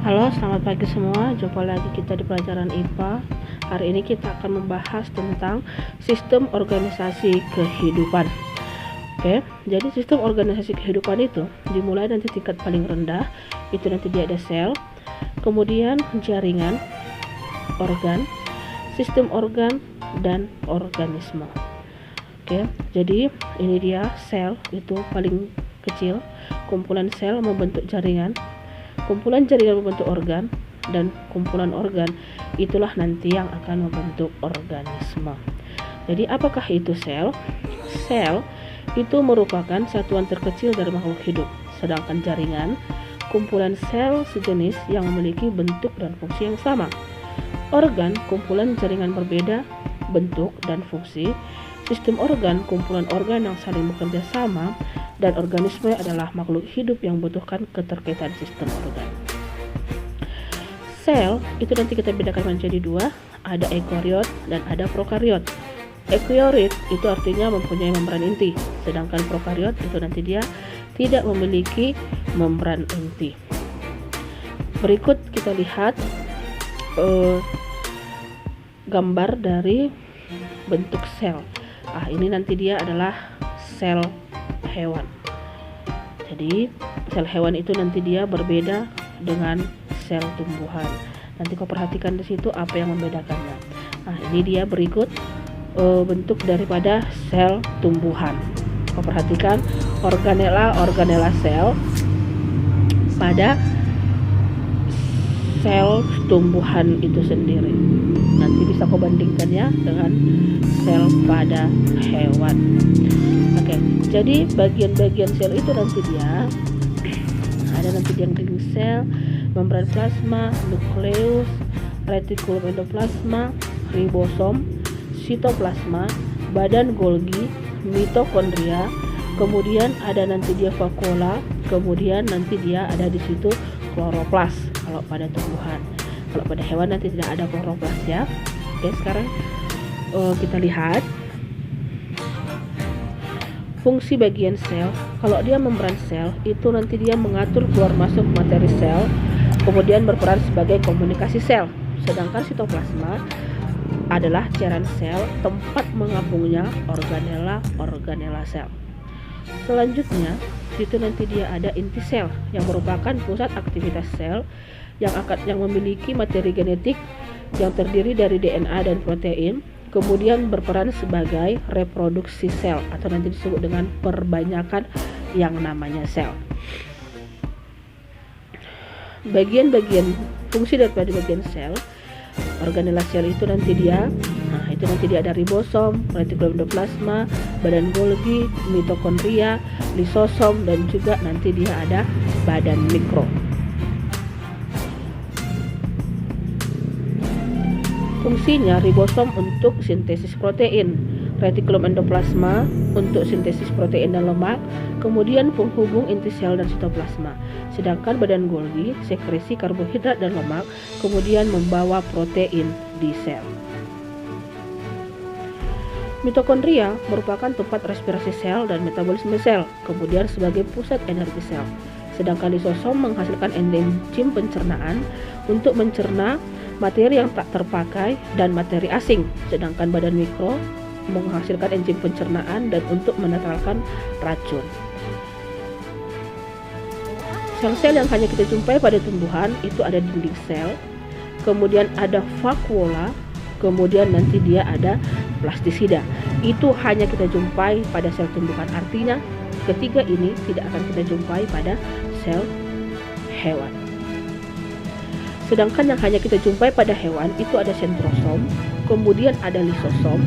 Halo, selamat pagi semua. Jumpa lagi kita di pelajaran IPA. Hari ini kita akan membahas tentang sistem organisasi kehidupan. Oke, jadi sistem organisasi kehidupan itu dimulai nanti tingkat paling rendah, itu nanti dia ada sel, kemudian jaringan, organ, sistem organ, dan organisme. Oke, jadi ini dia sel itu paling kecil. Kumpulan sel membentuk jaringan, kumpulan jaringan membentuk organ, dan kumpulan organ itulah nanti yang akan membentuk organisme. Jadi apakah itu sel? Sel itu merupakan satuan terkecil dari makhluk hidup, sedangkan jaringan kumpulan sel sejenis yang memiliki bentuk dan fungsi yang sama. Organ kumpulan jaringan berbeda bentuk dan fungsi. Sistem organ kumpulan organ yang saling bekerja sama, dan organisme adalah makhluk hidup yang membutuhkan keterkaitan sistem organ. Sel itu nanti kita bedakan menjadi dua, ada eukariot dan ada prokariot. Eukariot itu artinya mempunyai membran inti, sedangkan prokariot itu nanti dia tidak memiliki membran inti. Berikut kita lihat gambar dari bentuk sel. Ini nanti dia adalah sel hewan. Jadi sel hewan itu nanti dia berbeda dengan sel tumbuhan. Nanti kau perhatikan di situ apa yang membedakannya. Ini dia berikut bentuk daripada sel tumbuhan. Kau perhatikan organela sel pada sel tumbuhan itu sendiri. Nanti bisa kau bandingkannya dengan sel pada hewan. Oke, jadi bagian-bagian sel itu nanti dia ada nanti dinding sel, membran plasma, nukleus, retikulum endoplasma, ribosom, sitoplasma, badan Golgi, mitokondria, kemudian ada nanti dia vakuola, kemudian nanti dia ada di situ kloroplas kalau pada tumbuhan. Kalau pada hewan nanti tidak ada kloroplas ya. Oke, sekarang kita lihat fungsi bagian sel. Kalau dia membran sel itu nanti dia mengatur keluar masuk materi sel, kemudian berperan sebagai komunikasi sel. Sedangkan sitoplasma adalah cairan sel, tempat mengapungnya organela sel. Selanjutnya itu nanti dia ada inti sel yang merupakan pusat aktivitas sel yang memiliki materi genetik yang terdiri dari DNA dan protein, kemudian berperan sebagai reproduksi sel atau nanti disebut dengan perbanyakan yang namanya sel. Bagian-bagian fungsi daripada bagian sel organela sel itu nanti dia ada ribosom, retikulum endoplasma, badan Golgi, mitokondria, lisosom, dan juga nanti dia ada badan mikro. Fungsinya ribosom untuk sintesis protein, retikulum endoplasma untuk sintesis protein dan lemak, kemudian penghubung inti sel dan sitoplasma. Sedangkan badan Golgi sekresi karbohidrat dan lemak, kemudian membawa protein di sel. Mitokondria merupakan tempat respirasi sel dan metabolisme sel, kemudian sebagai pusat energi sel. Sedangkan lisosom menghasilkan enzim pencernaan untuk mencerna materi yang tak terpakai dan materi asing. Sedangkan badan mikro menghasilkan enzim pencernaan dan untuk menetralkan racun. Sel-sel yang hanya kita jumpai pada tumbuhan itu ada dinding sel, kemudian ada vakuola, kemudian nanti dia ada plastisida. Itu hanya kita jumpai pada sel tumbuhan. Artinya ketiga ini tidak akan kita jumpai pada sel hewan. Sedangkan yang hanya kita jumpai pada hewan itu ada sentrosom, kemudian ada lisosom,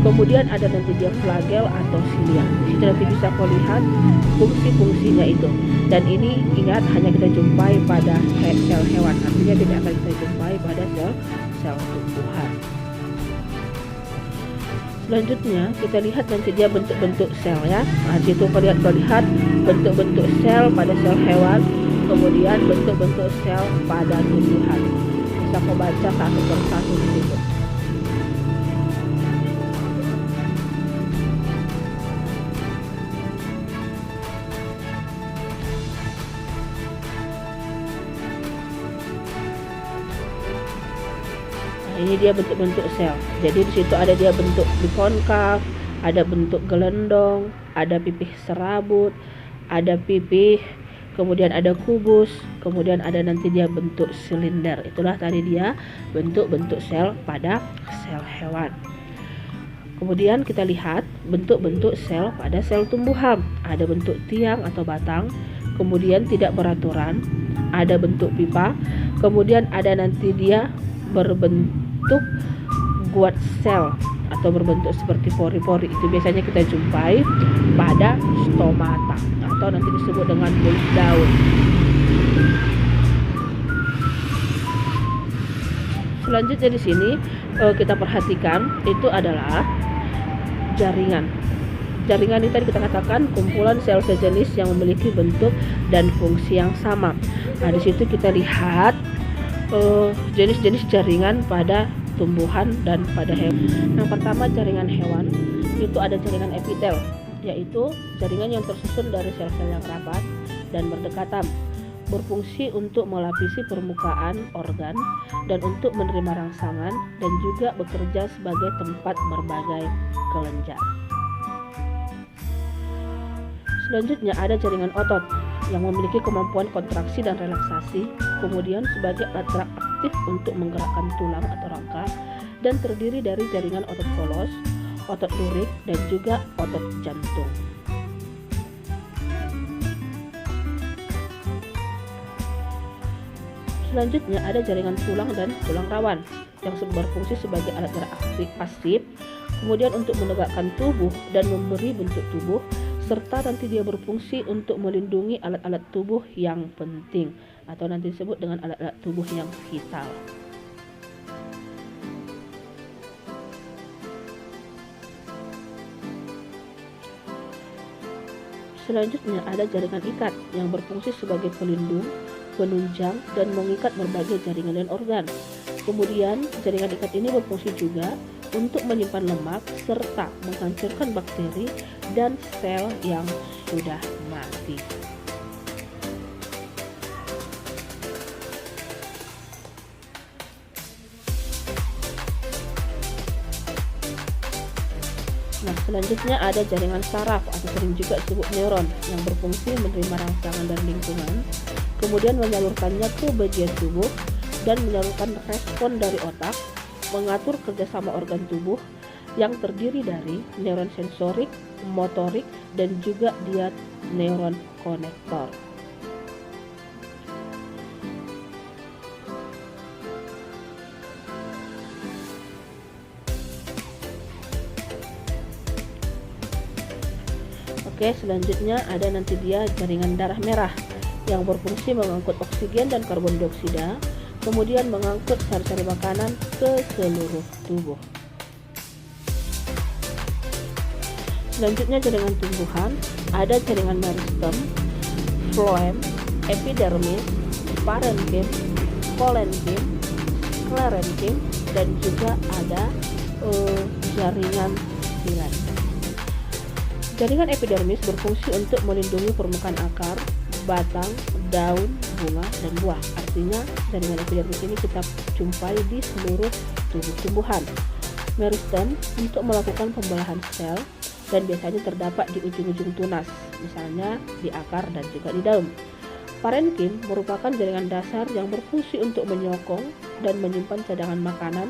kemudian ada nanti dia flagel atau silia. Di situ nanti bisa kau lihat fungsi-fungsinya itu. Dan ini ingat hanya kita jumpai pada sel hewan, artinya tidak akan kita jumpai pada sel tumbuhan. Selanjutnya kita lihat nanti dia bentuk-bentuk sel ya. Situ kalian lihat bentuk-bentuk sel pada sel hewan, kemudian bentuk-bentuk sel pada tumbuhan. Bisa kau baca satu persatu di situ. ini dia bentuk-bentuk sel. Jadi di situ ada dia bentuk bikonkav, ada bentuk gelendong, ada pipih serabut, ada pipih, kemudian ada kubus, kemudian ada nanti dia bentuk silinder. Itulah tadi dia bentuk-bentuk sel pada sel hewan. Kemudian kita lihat bentuk-bentuk sel pada sel tumbuhan. Ada bentuk tiang atau batang, kemudian tidak beraturan, ada bentuk pipa, kemudian ada nanti dia berbentuk guard sel atau berbentuk seperti pori-pori. Itu biasanya kita jumpai pada stomata atau nanti disebut dengan kulit daun. Selanjutnya di sini kita perhatikan itu adalah jaringan. Jaringan ini tadi kita katakan kumpulan sel sejenis yang memiliki bentuk dan fungsi yang sama. Nah, di situ kita lihat jenis-jenis jaringan pada tumbuhan dan pada hewan. Yang pertama jaringan hewan, itu ada jaringan epitel, yaitu jaringan yang tersusun dari sel-sel yang rapat dan berdekatan, berfungsi untuk melapisi permukaan organ dan untuk menerima rangsangan, dan juga bekerja sebagai tempat berbagai kelenjar. Selanjutnya ada jaringan otot yang memiliki kemampuan kontraksi dan relaksasi, kemudian sebagai alat gerak aktif untuk menggerakkan tulang atau rangka, dan terdiri dari jaringan otot polos, otot lurik, dan juga otot jantung. Selanjutnya ada jaringan tulang dan tulang rawan yang berfungsi sebagai alat gerak aktif pasif, kemudian untuk menegakkan tubuh dan memberi bentuk tubuh, serta nanti dia berfungsi untuk melindungi alat-alat tubuh yang penting atau nanti disebut dengan alat-alat tubuh yang vital. Selanjutnya ada jaringan ikat yang berfungsi sebagai pelindung, penunjang, dan mengikat berbagai jaringan dan organ. Kemudian jaringan ikat ini berfungsi juga untuk menyimpan lemak serta menghancurkan bakteri dan sel yang sudah mati. Nah, selanjutnya ada jaringan saraf atau sering juga disebut neuron yang berfungsi menerima rangsangan dari lingkungan, kemudian menyalurkannya ke bagian tubuh dan menyalurkan respon dari otak, mengatur kerjasama organ tubuh yang terdiri dari neuron sensorik, motorik, dan juga dia neuron konektor. Oke, selanjutnya ada nanti dia jaringan darah merah yang berfungsi mengangkut oksigen dan karbon dioksida, kemudian mengangkut sari-sari makanan ke seluruh tubuh. Selanjutnya jaringan tumbuhan, ada jaringan meristem, phloem, epidermis, parenkim, kolenkim, sklerenkim, dan juga ada jaringan xilem. Jaringan epidermis berfungsi untuk melindungi permukaan akar, batang, daun, bunga, dan buah. Artinya jaringan epidermis ini kita jumpai di seluruh tubuh tumbuhan. Meristem untuk melakukan pembelahan sel dan biasanya terdapat di ujung-ujung tunas, misalnya di akar dan juga di daun. Parenkim merupakan jaringan dasar yang berfungsi untuk menyokong dan menyimpan cadangan makanan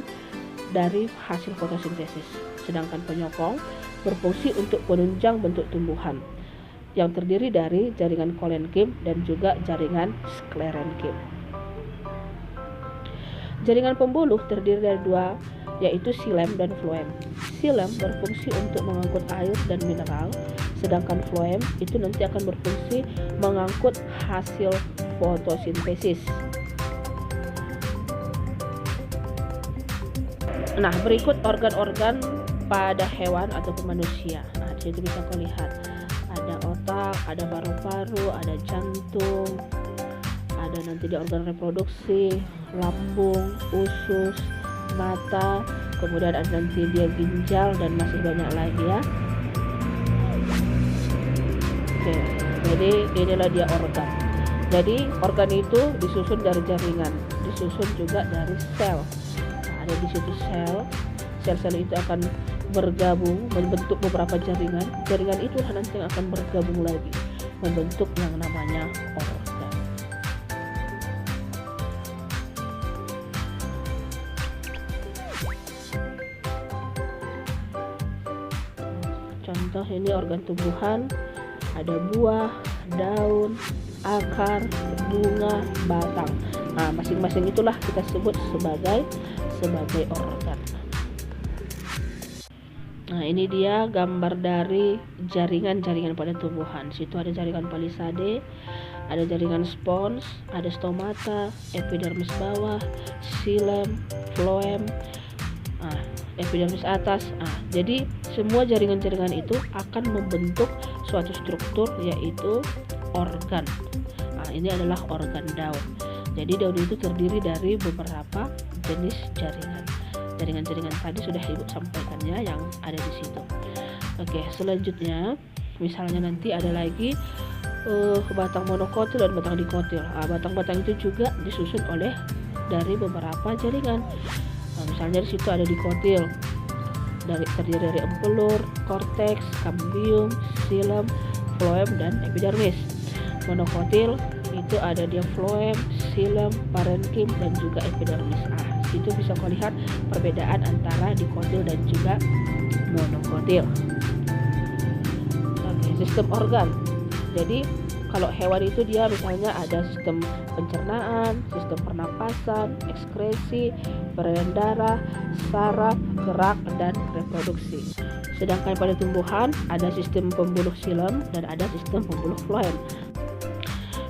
dari hasil fotosintesis. Sedangkan penyokong berfungsi untuk penunjang bentuk tumbuhan yang terdiri dari jaringan kolenkim dan juga jaringan sklerenkim. Jaringan pembuluh terdiri dari dua, yaitu xilem dan phloem. Xilem berfungsi untuk mengangkut air dan mineral, sedangkan phloem itu nanti akan berfungsi mengangkut hasil fotosintesis. Nah, berikut organ-organ pada hewan ataupun manusia. Nah, di situ bisa terlihat ada otak, ada paru-paru, ada jantung, ada nanti di organ reproduksi, lambung, usus, mata, kemudian ada nanti dia ginjal dan masih banyak lagi ya. Oke, jadi inilah dia organ. Jadi organ itu disusun dari jaringan, disusun juga dari sel. Nah, ada di situ sel. Sel-sel itu akan bergabung membentuk beberapa jaringan. Jaringan itulah nanti yang akan bergabung lagi membentuk yang namanya organ. Contoh ini organ tumbuhan, ada buah, daun, akar, bunga, batang. Nah, masing-masing itulah kita sebut sebagai organ. Nah, ini dia gambar dari jaringan-jaringan pada tumbuhan. Situ ada jaringan palisade, ada jaringan spons, ada stomata, epidermis bawah, xilem, phloem, epidermis atas. Jadi semua jaringan-jaringan itu akan membentuk suatu struktur yaitu organ. Ini adalah organ daun. Jadi daun itu terdiri dari beberapa jenis jaringan. Jaringan-jaringan tadi sudah Ibu sampaikannya yang ada di situ. Oke, selanjutnya misalnya nanti ada lagi batang monokotil dan batang dikotil. Batang-batang itu juga disusun oleh dari beberapa jaringan. Misalnya di situ ada dikotil, terdiri dari empelur, korteks, kambium, xilem, phloem, dan epidermis. Monokotil itu ada dia phloem, xilem, parenkim, dan juga epidermis. Itu bisa kau lihat perbedaan antara dikotil dan juga monokotil. Oke, sistem organ. Jadi kalau hewan itu dia misalnya ada sistem pencernaan, sistem pernapasan, ekskresi, peredaran darah, saraf, gerak, dan reproduksi. Sedangkan pada tumbuhan ada sistem pembuluh xilem dan ada sistem pembuluh phloem.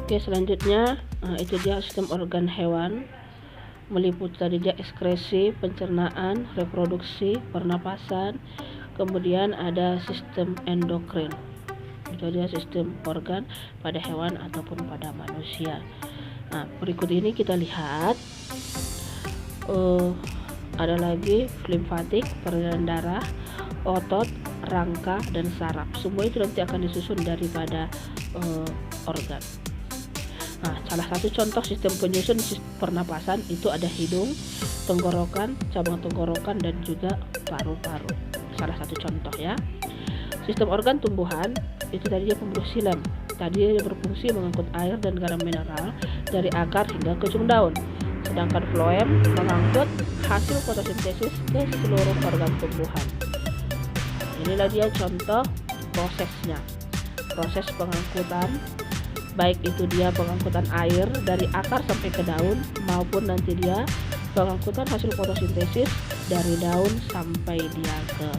Oke, selanjutnya itu dia sistem organ hewan, meliputi tadi dia ekskresi, pencernaan, reproduksi, pernapasan, kemudian ada sistem endokrin. Itu dia sistem organ pada hewan ataupun pada manusia. Nah, berikut ini kita lihat ada lagi limfatik, peredaran darah, otot, rangka, dan saraf. Semua itu nanti akan disusun daripada organ. Nah, salah satu contoh sistem penyusun pernapasan itu ada hidung, tenggorokan, cabang tenggorokan, dan juga paru-paru. Salah satu contoh ya. Sistem organ tumbuhan itu tadi dia pembuluh xilem. Tadi dia berfungsi mengangkut air dan garam mineral dari akar hingga ke ujung daun. Sedangkan phloem mengangkut hasil fotosintesis ke seluruh organ tumbuhan. Inilah dia contoh prosesnya. Proses pengangkutan, baik itu dia pengangkutan air dari akar sampai ke daun, maupun nanti dia pengangkutan hasil fotosintesis dari daun sampai dia ke